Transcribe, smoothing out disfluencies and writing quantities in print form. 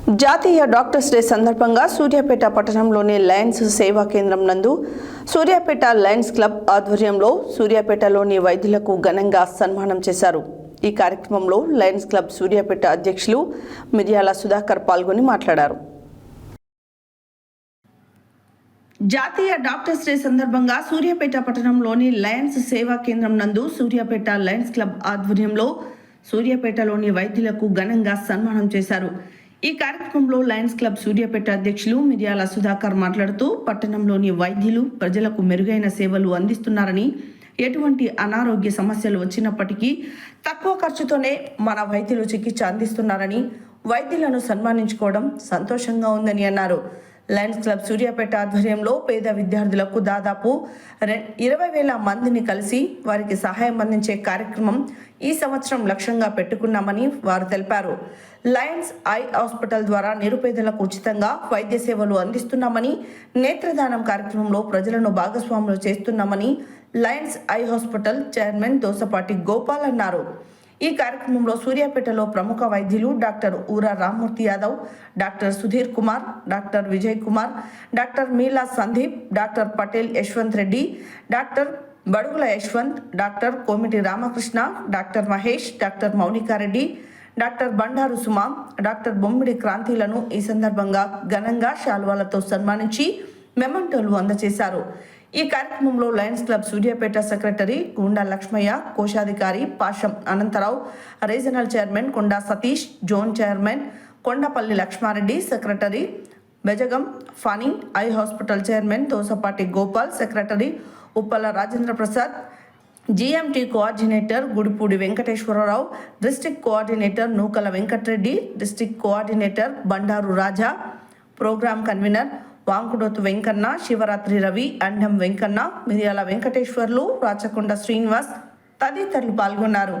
జాతీయ doctors day సందర్భంగా సూర్యాపేట పట్టణంలోని లయన్స్ సేవా కేంద్రం నందు సూర్యాపేట లయన్స్ క్లబ్ ఆధ్వర్యంలో సూర్యాపేటలోని వైద్యులకు ఘనంగా సన్మానం చేశారు. ఈ కార్యక్రమంలో లయన్స్ క్లబ్ సూర్యాపేట అధ్యక్షులు మిర్యాల సుధాకర్ పాల్గొని మాట్లాడారు. జాతీయ డాక్టర్స్ డే సందర్భంగా సూర్యాపేట పట్టణంలోని లయన్స్ సేవా కేంద్రం నందు సూర్యాపేట లయన్స్ క్లబ్ ఆధ్వర్యంలో సూర్యాపేటలోని వైద్యులకు ఘనంగా సన్మానం చేశారు. ఈ కార్యక్రమంలో లయన్స్ క్లబ్ సూర్యాపేట అధ్యక్షులు మిర్యాల సుధాకర్ మాట్లాడుతూ పట్టణంలోని వైద్యులు ప్రజలకు మెరుగైన సేవలు అందిస్తున్నారని, ఎటువంటి అనారోగ్య సమస్యలు వచ్చినప్పటికీ తక్కువ ఖర్చుతోనే మన వైద్యులు చికిత్స అందిస్తున్నారని, వైద్యులను సన్మానించుకోవడం సంతోషంగా ఉందని అన్నారు. లయన్స్ క్లబ్ సూర్యాపేట ఆధ్వర్యంలో పేద విద్యార్థులకు దాదాపు 20,000 మందిని కలిసి వారికి సహాయం అందించే కార్యక్రమం ఈ సంవత్సరం లక్ష్యంగా పెట్టుకున్నామని వారు తెలిపారు. లయన్స్ ఐ హాస్పిటల్ ద్వారా నిరుపేదలకు ఉచితంగా వైద్య సేవలు అందిస్తున్నామని, నేత్రదానం కార్యక్రమంలో ప్రజలను భాగస్వాములు చేస్తున్నామని lions eye hospital chairman Dosapati Gopal అన్నారు. ఈ కార్యక్రమంలో సూర్యాపేటలో ప్రముఖ వైద్యులు doctor Oora Rammurthy Yadav, doctor Sudheer Kumar, doctor Vijay Kumar, doctor Meela Sandeep, doctor Patel Yashwant Reddy, doctor Badugula Yashwant, doctor Komiti Ramakrishna, doctor Mahesh, doctor Mounika Reddy, doctor Bandaru Suma, doctor Bommidi క్రాంతిలను ఈ సందర్భంగా ఘనంగా శాల్వాలతో సన్మానించి మెమంటోలు అందజేశారు. ఈ కార్యక్రమంలో Lions club Suryapet secretary Gunda Lakshmaiah, కోశాధికారి Pasham Anantharao, regional chairman Konda Satish, zone chairman Kondapalli Lakshmareddy, secretary Bejagam Phani, eye hospital chairman Dosapati Gopal, secretary Uppala Rajendra Prasad, GMT coordinator Gudipudi Venkateswararao, district coordinator Nookala Venkatareddy, district coordinator Bandaru Raja, program convener Vankudothu Venkanna, Shivaratri Ravi, Andam Venkanna, మిర్యాల వెంకటేశ్వర్లు, రాచకొండ శ్రీనివాస్ తదితరులు పాల్గొన్నారు.